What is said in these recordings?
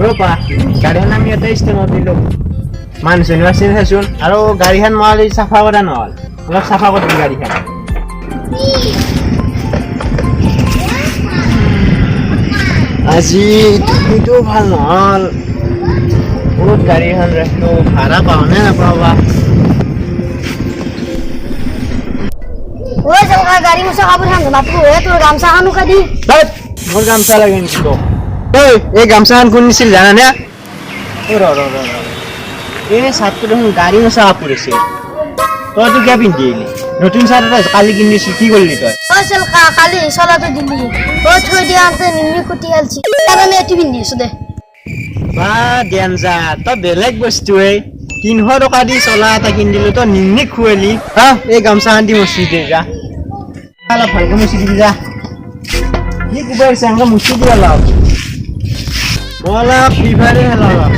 ৰ'বা গাড়ীখন আমি এটা ষ্টেণ্ডত দিলোঁ মানুহজনী আছে চাচোন আৰু গাড়ীখন মহালি চাফা কৰা নহ'ল অলপ চাফা কৰি গাড়ীখন আজি টুপিটো ভাল নহ'ল বহুত গাড়ীখন ৰাখিলোঁ ভাড়া পাওঁ নে নাপাওঁ বা ওই চলকা গাড়ি মুছা কাপোৰ খান মাতটো হে তোৰ গামছা খানো কাদি মোৰ গামছা লাগে নেকি তো এই এই গামছাখন কোন নিছিল জানানে এই চাৰ্টটো দেখোন গাড়ী মোচা কাপোৰ আছিল তইতো কিয় পিন্ধি আহিলি নতুন চাৰ্ট এটা কালি কিনিছিল কি কৰিলি তই ওই চলকা কালি চলাটো দিলি ওই থৈ দিয়া আনতে নিম্নি কুটি আলছি আমি এটি পিন্ধি আছো দে বা ডেঞ্জা তই বেলেগ বস্তুৱে 300 টকা দি চলা এটা কিনি দিলো তই নিম্নি খুৱালি হা এই গামছাখন দি মুচি দে যা অলপ ভালকৈ মুচি দিবি যা কি কোবাইছে এনেকৈ মুচি দিয়া অলপ মই অলপ ফ্ৰী ফায়াৰে খেলাম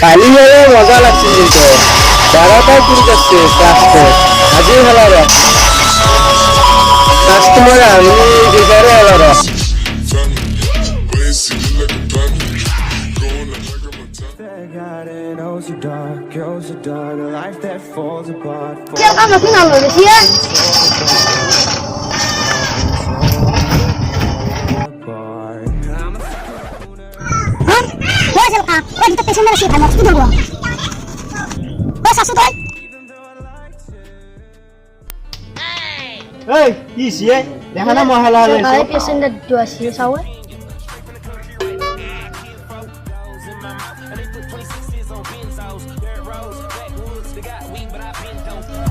কালি মজা লাগছিল কিন্তু 12টা কিল করছে ক্লাসে আজি খেলা রে কাস্টমার আমি বিকারে এলো রে Siapa kamu kenal lo sih ya? Hah? Wah siapa? Wah kita pesan dari sini, mau tidur gua. Wah sasu tuh. এই কি সিয়ে দেখা না মহলা আছে Saya pesan dari dua sih sawe.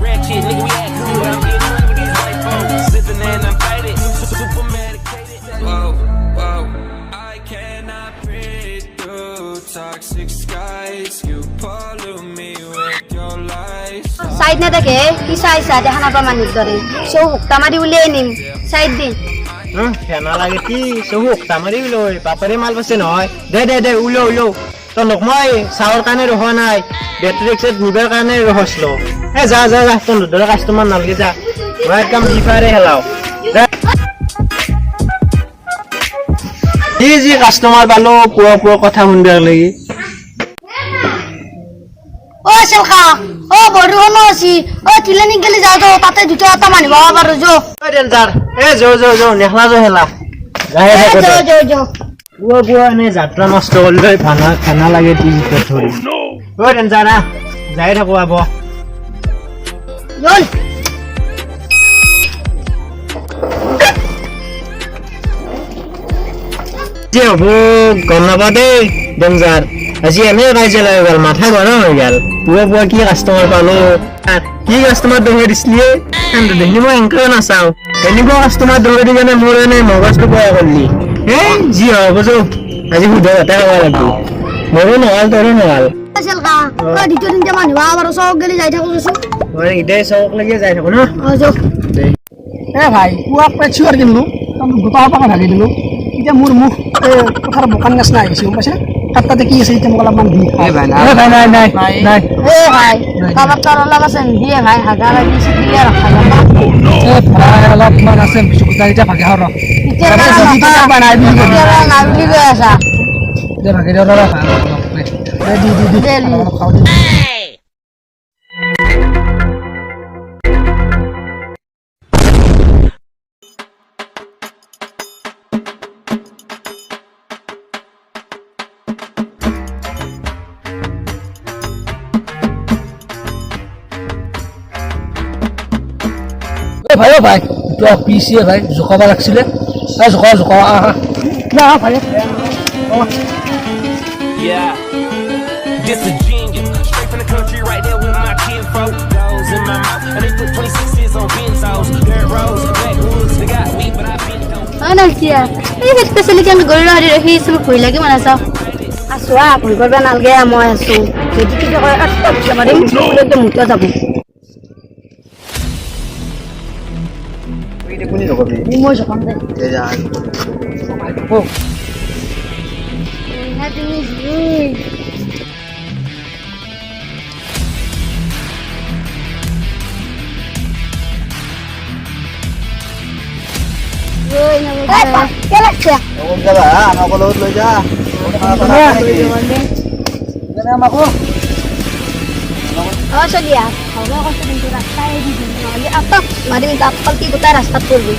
Ratchet, nigga, we act good. I'm getting money with these white folks. Sipping and I'm faded, super medicated. Whoa, whoa. I cannot breathe through toxic skies. You pollute me with your lies. Side na dake, isa দেখা না পা মানুষ ধরে। So হুক্তা মারি উলিয়ে নিম। Side দিন। ফেনা লাগে কি সহুক তামারি লই পাপারে মাল পাছে নহয় দে উলো তো নকমাই চাউৰ কাৰণে ৰহা নাই বেটাৰী ৰিক্সাত নিবৰ কাৰণে ৰহছলো এ যা তোৰ দুটা কাস্টমাৰ নালগে যা মই একদম ডিফাৰে হেলাও যি কাস্টমাৰ পালো পুৱা কথা শুনবার লাগি ও সেলখা ও বড় হনো আছি ও তিলানি গেলি যাও তো তাতে দুটো আতা মানিব পারো যো ও ডেঞ্জার এ যো নেখলা যো হেলা যো পুৱা নে যাত্ৰা নষ্ট কৰিলে খানা লাগে টিভিত ধৰি ও ডেঞ্জার যাই থাকো আব জল যে হব গম নাপা দেই ডেঞ্জার আজি এনে কাজিয়া লাগি গ'ল মাথা গৰম হৈ গ'ল পুৱা কি কাষ্টমাৰ পালো কি কাষ্টমাৰ দৌৰাই দিছিলি দেখি মই এনেকৈ নাচাওঁ এনেকুৱা কাষ্টমাৰ দৌৰাই দি কেনে মোৰ এনে মগজটো বেয়া কৰিলি যি হ'ব যো আজি সুধা এটা হ'ব লাগিব মোৰো নহ'ল তোৰো নহ'ল সেলখা ও দ্বিতীয় দিনতে মানিব পারো সব গেলি যাই থাকো যো মই ইদাই চক লাগি যাই থাকো ন ও যো এ ভাই পুৱা পেচুৱাৰ কিনিলোঁ তাৰপিছত গোটা পাকা ঢাকি দিলোঁ এতিয়া মোৰ মুখ পথাৰ বোকান নিচিনা আহিছে গম পাইছে তাতে কি আছে এতিয়া মোক অলপমান দি নাই এ ভাই কাবাক তোর অলপ আছে দিয়ে ভাই হাজার দিছি দিয়ে রাখা ভাই অলপমান আছে বিশুকুতা এতিয়া ভাগে হৰ নাই বুলি গৈ আছা দে ভাগে দিয়ক দে খাওঁ দি ভাই তো পিছিয়ে ভাই জোকাব লাগছিলে জোকা না ভাই Yeah, this a genius. Straight from the country, right there with my kinfolk. Goes in my mouth, and they put 26s on Benzos. Dirt roads, backwoods, they got weed, but I been dope. ana kia এই specially কেন গৰি ৰহি ৰহি সব ভই লাগে মানে চাও আছো ভই কৰবা নালগে মই আছো যদি কি কয় আটটা মাৰিম একদম মুটা যাব এই কোনি লগবি মই যখন দে এ যা ও হ্যাপি নিউ কে লাগছে আমাক লগত লৈ যা আমাকো অ চলিয়া হ'ব কৈছে কিন্তু ৰাস্তাই দি দিম নহ'লে আটক মাৰিম তাত পালকি গোটাই ৰাস্তাত পৰবি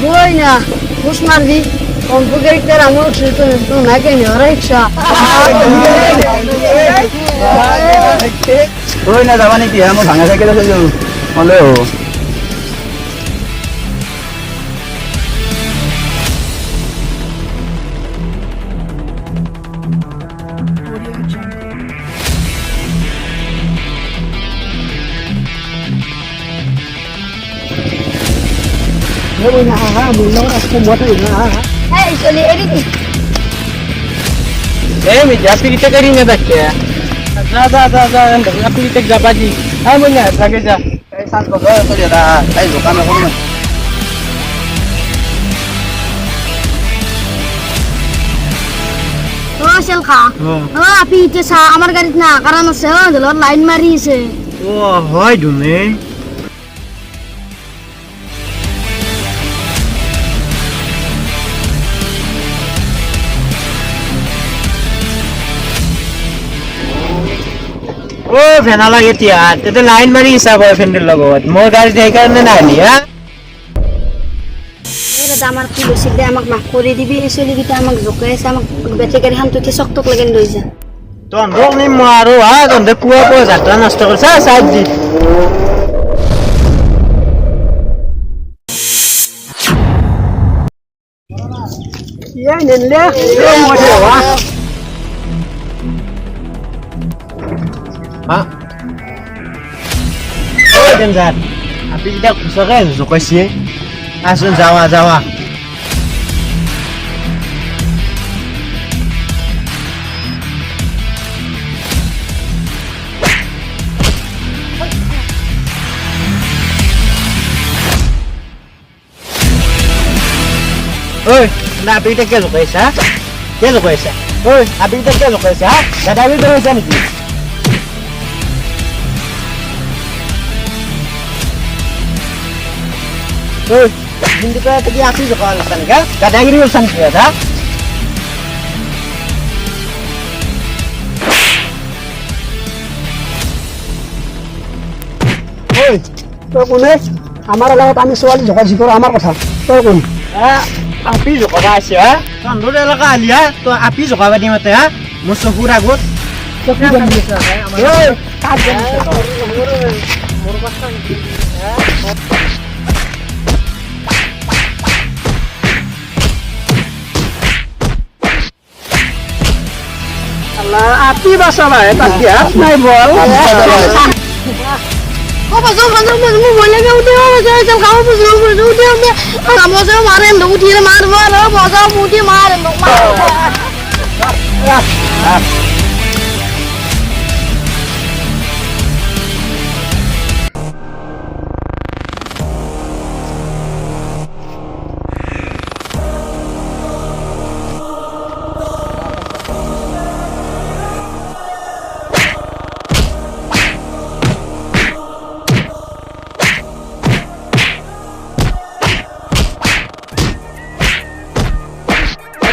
বই না ঘুষ মারবি কম্পিউটার আমার তো না কেন রিক্সা ওই না যাবা নেকি আমার ভাঙা সাইকেল আছে যাও হলে ও Ôi nè, mình nói là không có gì nữa hả? এই চলি এরি দি ए मी जास्ती किती करी ना दक्के जा जा जा जा आपली किती जाबाजी हा म्हणे जागे जा काय सांग बघ तो जरा काय दुकान आहे म्हणून ও সেলখা ও আপি ইতেছা আমার গাড়িত না কারণ আছে ও দলত লাইন মারিছে ও হয় দুনে ও ভেনা লাগে তিয়া তেতে লাইন মাৰি হিচাপ হয় ফ্ৰেণ্ডৰ লগত মোৰ গাড়ী সেই কাৰণে নাহিলি হা এরে আমার কি বেশি দে আমাক মাফ করে দিবি এই চলি গিটা আমাক জোকাইছে আমাক বেটে গাড়ি হাম তুই চকটক লাগেন লই যা তন্দক নিম আৰু হা তন্দে পুৱা পুৱা যাত্ৰা নষ্ট কৰিছা চাই দি Iya, nên lẽ, lẽ mua theo hả? হা ঐ ডেঞ্জাৰ আপি এতিয়া সঁচাকে জোকাইছে আচোন যাৱা যাৱা ঐ না আপি এতিয়া কিয় জোকাইছা কিয় জোকাইছা ঐ আপি এতিয়া কিয় জোকাইছা দাদাবি কৰিছা নেকি oi hindi ka tadi aksi sekolah alasan ka kadang ini urusan dia dah Oi, তই কোনে? আমাৰ লগত আমি ছোৱালী জোকাইছি কৰ আমাৰ কথা। তই কোন? api sekolah aja ha kandur elaka alia to api sekolah badi mate ha musuh pura gut তই কি জানি? oi কাক জানিছ তই? আল্লাহ, আপি বাঁচাবা তাক দিয়া নাই বল। ও বাজো বাজো মু বলে গে উঠে ও বাজো চল খাও বাজো বাজো উঠে উঠে আমজে মারে লো উঠে মারবো লো বাজো মুটি মারে লো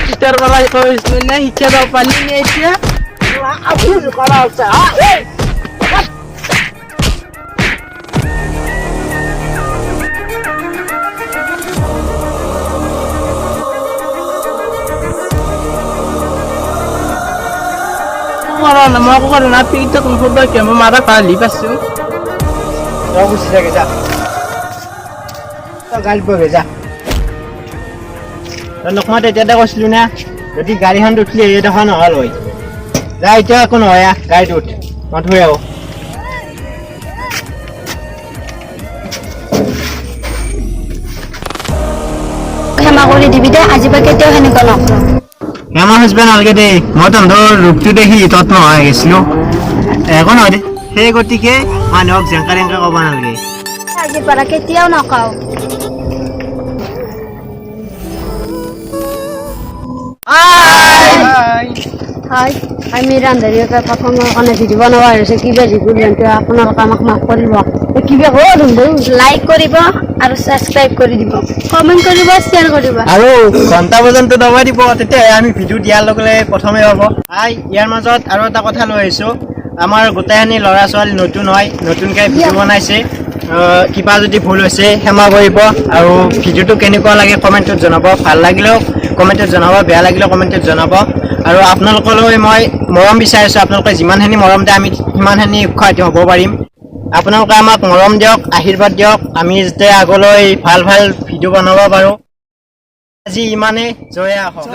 Gitar malah kau sebenarnya hijau atau paling ni dia api sekolah aja Marah nama aku kan api itu kumpul bagi marah kali pasu. Kau mesti jaga jaga. Kau gali boleh jaga. Lokmat এতিয়া এটা কৈছিলো না যদি গাড়ীখন উঠলি এইডোখৰ নহ'ল হয় যা এতিয়া একো নহয় গাড়ীত উঠ মই থৈ আহো ক্ষমা কৰি দিবি দে আজি পৰা কেতিয়াও সেনেকুৱা নকৰো ক্ষমা খুজিব নালাগে দেই মই তহঁতৰ ৰূপটো দেখি তত নহয় গৈছিলো একো নহয় দে সেই গতিকে মানুহক জেংকা জেংকা ক'ব নালাগে আজিৰ পৰা কেতিয়াও নকওঁ Hai, আমি ৰান্ধাৰীকে প্ৰথমৰ কাৰণে ভিডিঅ' বনাব আহিছে কিবা যিবোৰ আপোনালোকে আমাক মাফ কৰিব কিবা কৰো লাইক কৰিব আৰু সাবস্ক্ৰাইব কৰি দিব কমেন্ট কৰিব শ্বেয়াৰ কৰিব আৰু ঘণ্টা পৰ্যন্ত দবাই দিব তেতিয়াহে আমি ভিডিঅ' দিয়াৰ লগে লগে প্ৰথমে হ'ব ইয়াৰ মাজত আৰু এটা কথা লৈ আহিছোঁ আমাৰ গোটেইখিনি ল'ৰা ছোৱালী নতুন হয় নতুনকৈ ভিডিঅ' বনাইছে কিবা যদি ভুল হৈছে ক্ষমা কৰিব আৰু ভিডিঅ'টো কেনেকুৱা লাগে কমেণ্টত জনাব ভাল লাগিলেও কমেণ্টত জনাব বেয়া লাগিলেও কমেণ্টত জনাব আৰু আপোনালোকলৈ মই মৰম বিচাৰিছোঁ আপোনালোকে যিমানখিনি মৰম দিয়ে আমি সিমানখিনি উৎসাহিত হ'ব পাৰিম আপোনালোকে আমাক মৰম দিয়ক আশীৰ্বাদ দিয়ক আমি যাতে আগলৈ ভাল ভাল ভিডিঅ' বনাব পাৰোঁ আজি ইমানেই জয় আহক